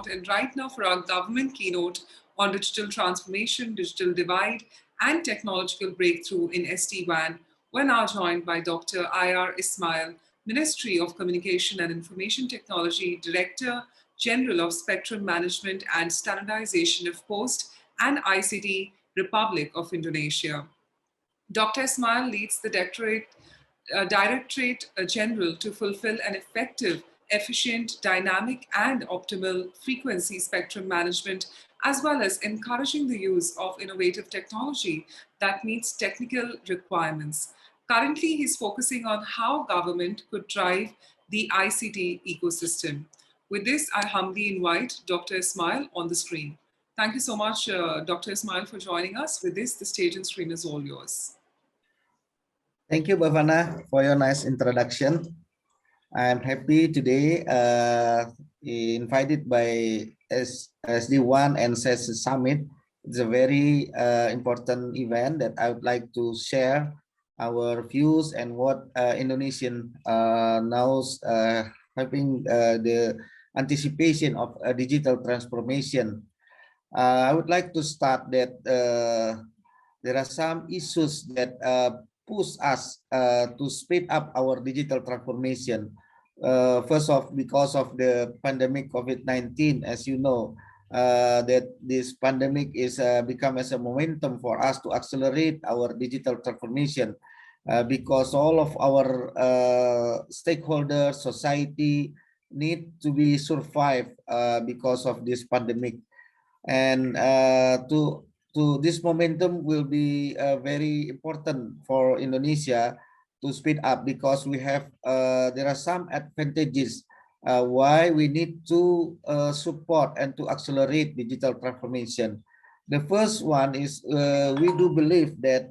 Keynote, and right now for our government keynote on digital transformation, digital divide, and technological breakthrough in SD-WAN, we're now joined by Dr. IR Ismail, Ministry of Communication and Information Technology, Director General of Spectrum Management and Standardization of Post and ICT, Republic of Indonesia. Dr. Ismail leads the Directorate General to fulfill an effective, efficient, dynamic, and optimal frequency spectrum management, as well as encouraging the use of innovative technology that meets technical requirements. Currently, he's focusing on how government could drive the ICT ecosystem. With this, I humbly invite Dr. Ismail on the screen. Thank you so much, Dr. Ismail, for joining us. With this, the stage and screen is all yours. Thank you, Bhavana, for your nice introduction. I'm happy today invited by SD-WAN and SASE Summit. It's a very important event that I would like to share our views and what Indonesian knows having the anticipation of a digital transformation. I would like to start that there are some issues that push us to speed up our digital transformation. First off, because of the pandemic COVID-19, as you know, that this pandemic is become as a momentum for us to accelerate our digital transformation because all of our stakeholders, society need to be survived because of this pandemic. And to this momentum will be very important for Indonesia to speed up because we have there are some advantages why we need to support and to accelerate digital transformation. The first one is we do believe that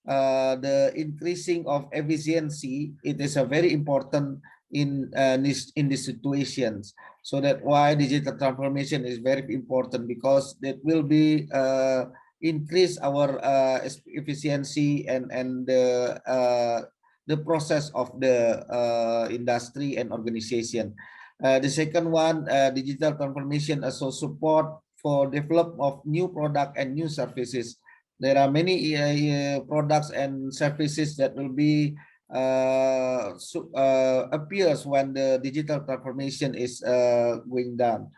the increasing of efficiency, it is a very important in these situations. So that's why digital transformation is very important because that will be increase our efficiency and the process of the industry and organization. The second one, digital transformation also support for development of new product and new services. There are many products and services that will be appears when the digital transformation is going down.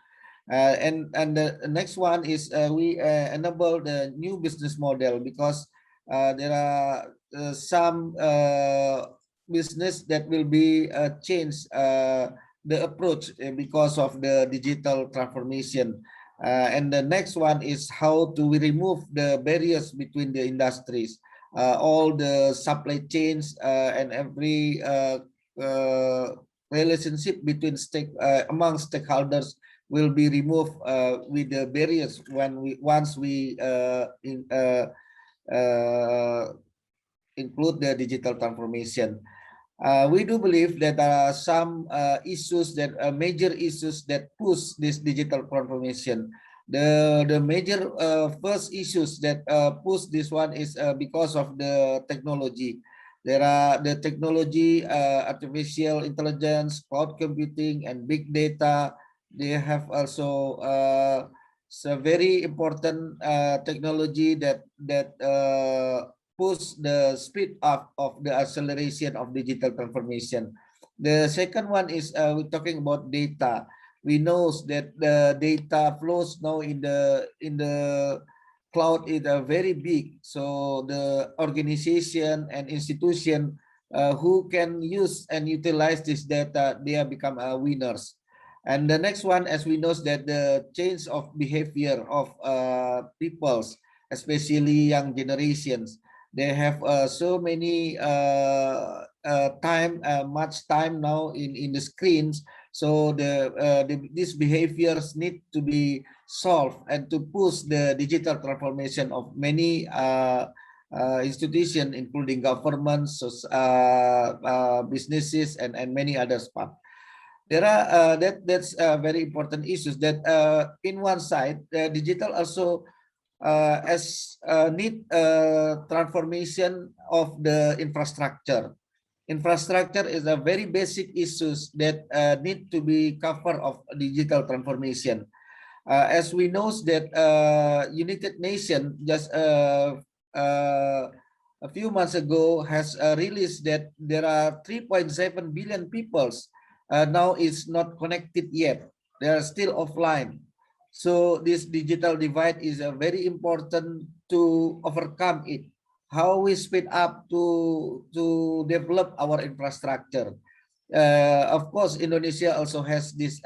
And the next one is we enable the new business model because there are some business that will be changed the approach because of the digital transformation. And the next one is how do we remove the barriers between the industries. All the supply chains and every relationship between among stakeholders will be removed with the barriers when once we include the digital transformation. We do believe that there are some issues that major issues that push this digital transformation. The major first issues that push this one is because of the technology. There are the technology, artificial intelligence, cloud computing, and big data. They have also a very important technology that push the speed up of the acceleration of digital transformation. The second one is we're talking about data. We know that the data flows now in the cloud is very big. So the organization and institution who can use and utilize this data, they have become winners. And the next one, as we know, that the change of behavior of peoples, especially young generations, they have so many much time now in the screens. So these behaviors need to be solved and to push the digital transformation of many institutions, including governments, businesses, and many others. There are that's very important issues that in one side, digital also as need transformation of the infrastructure. infrastructure is a very basic issues that need to be covered of digital transformation. As we know that United Nations just a few months ago has released that there are 3.7 billion peoples now is not connected yet. They are still offline. So this digital divide is very important to overcome it. How we speed up to develop our infrastructure. Of course, Indonesia also has this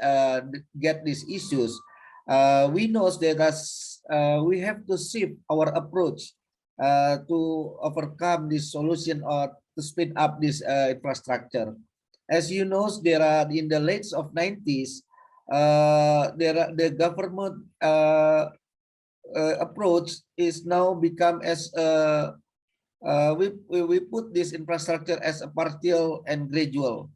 get these issues. We know that we have to shift our approach to overcome this solution or to speed up this infrastructure. As you know, there are in the late of 90s, the government approach is now become as we put this infrastructure as a partial and gradual.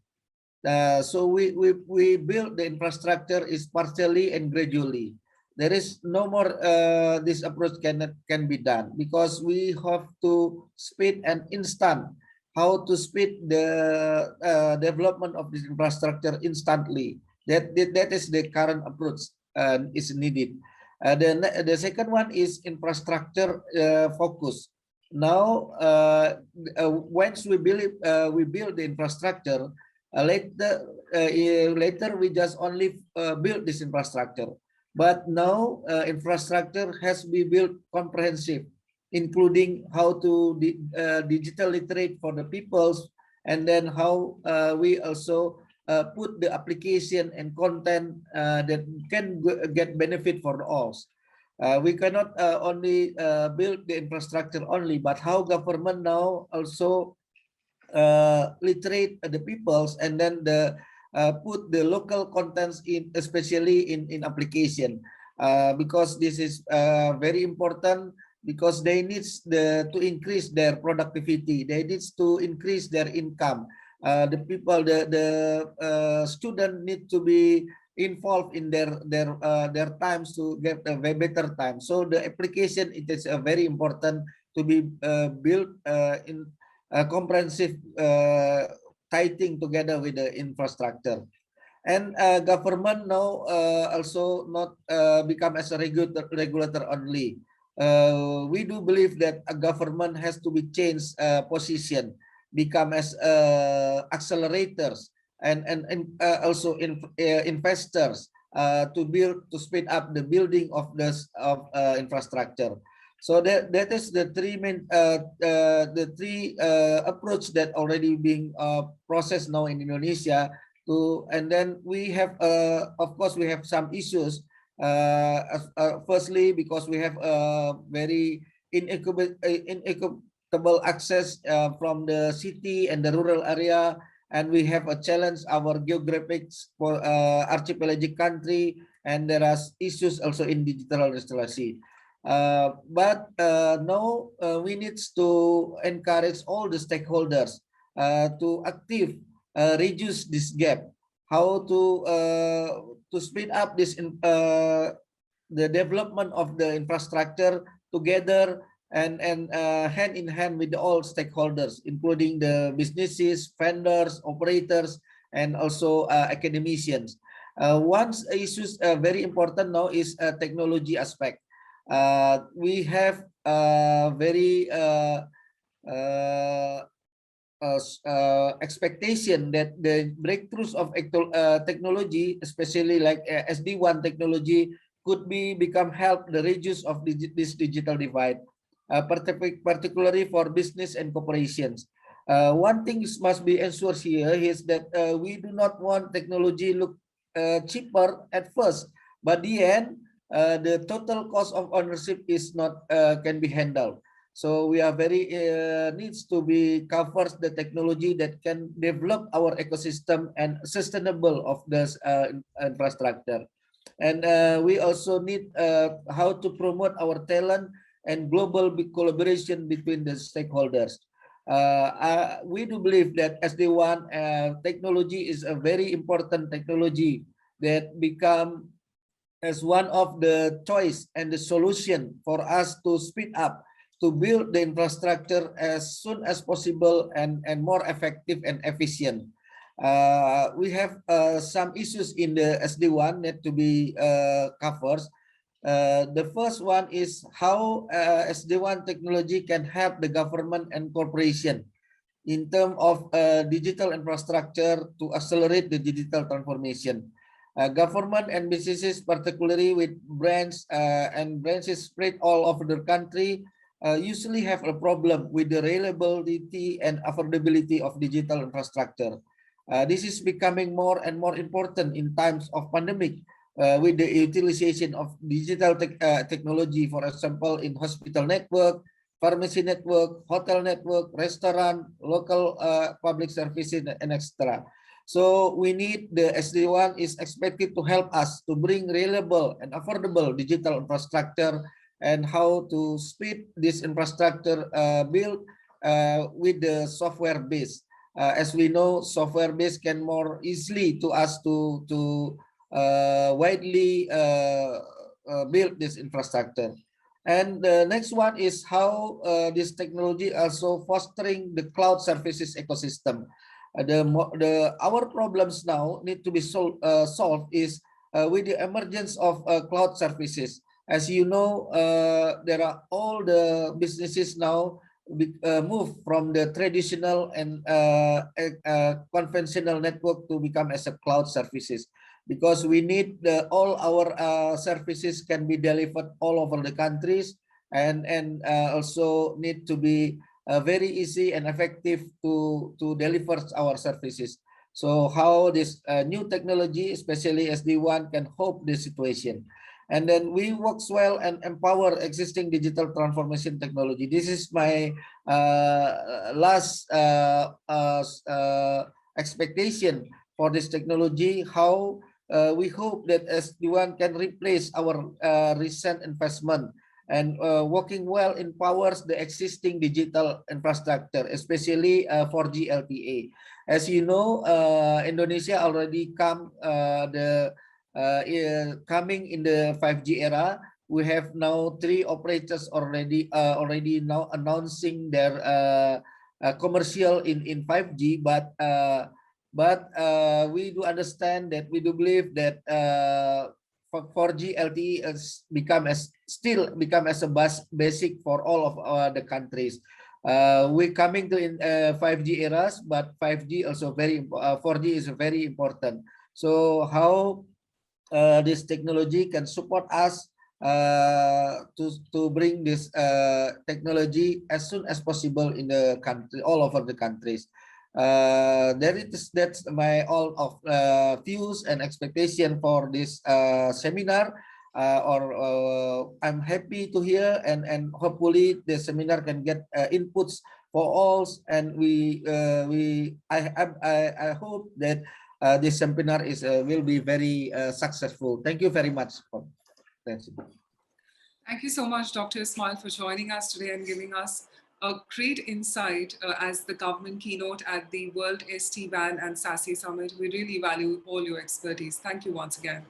So we build the infrastructure is partially and gradually. There is no more this approach can be done because we have to speed and instant how to speed the development of this infrastructure instantly. That is the current approach is needed. The second one is infrastructure focus. Now, once we build the infrastructure, later we just only build this infrastructure. But now infrastructure has to be built comprehensive, including how to digital literate for the peoples, and then how we also put the application and content that can get benefit for all. We cannot only build the infrastructure only, but how government now also literate the peoples and then put the local contents in, especially in application, because this is very important because they need to increase their productivity. They need to increase their income. The people, the student need to be involved in their times to get a very better time. So the application, it is very important to be built in a comprehensive tying together with the infrastructure. And government now also not become as a regulator only. We do believe that a government has to be changed position, become as accelerators and also investors to speed up the building of this infrastructure. So that is the three main approach that already being processed now in Indonesia. And then we have of course we have some issues. Firstly, because we have a very inequitable access from the city and the rural area, and we have a challenge our geographic for archipelagic country, and there are issues also in digital literacy. But now we need to encourage all the stakeholders to active reduce this gap. How to speed up this the development of the infrastructure together and hand in hand with all stakeholders, including the businesses, vendors, operators, and also academicians. One issue very important now is technology aspect. We have very expectation that the breakthroughs of technology, especially like SD-WAN technology, could become help the reduce of this digital divide, particularly for business and corporations. One thing must be ensured here is that we do not want technology look cheaper at first, but the end the total cost of ownership is not can be handled. So we are very needs to be covers the technology that can develop our ecosystem and sustainable of this infrastructure. And we also need how to promote our talent and global collaboration between the stakeholders. We do believe that SD-WAN technology is a very important technology that become as one of the choice and the solution for us to speed up to build the infrastructure as soon as possible and more effective and efficient. We have some issues in the SD-WAN that to be covered. The first one is how SD-WAN technology can help the government and corporation in terms of digital infrastructure to accelerate the digital transformation. Government and businesses, particularly with branches spread all over the country, usually have a problem with the reliability and affordability of digital infrastructure. This is becoming more and more important in times of pandemic with the utilization of digital technology, for example, in hospital network, pharmacy network, hotel network, restaurant, local public services, and etc. So we need the SD-WAN is expected to help us to bring reliable and affordable digital infrastructure and how to speed this infrastructure build with the software base. As we know, software base can more easily to us to widely build this infrastructure. And the next one is how this technology also fostering the cloud services ecosystem. Our problems now need to be solved is with the emergence of cloud services. As you know, there are all the businesses now move from the traditional and conventional network to become as a cloud services, because we need all our services can be delivered all over the countries and also need to be very easy and effective to deliver our services. So how this new technology, especially SD-WAN, can help this situation. And then we work well and empower existing digital transformation technology. This is my last expectation for this technology, how we hope that SD-WAN can replace our recent investment and working well empowers the existing digital infrastructure, especially 4G LTE. As you know, Indonesia already coming in the 5G era. We have now 3 operators already now announcing their commercial in 5G, but we do understand that we do believe that 4G LTE has still become as a basic for all of the countries. We're coming to 5G eras, but 5G also 4G is very important. So how this technology can support us to bring this technology as soon as possible in the country, all over the countries. That's my all of views and expectation for this seminar. I'm happy to hear and hopefully the seminar can get inputs for all, and I hope that this seminar will be very successful. Thank you very much. Thank you so much, Dr. Ismail, for joining us today and giving us a great insight as the government keynote at the World SD-WAN and SASE Summit. We really value all your expertise. Thank you once again.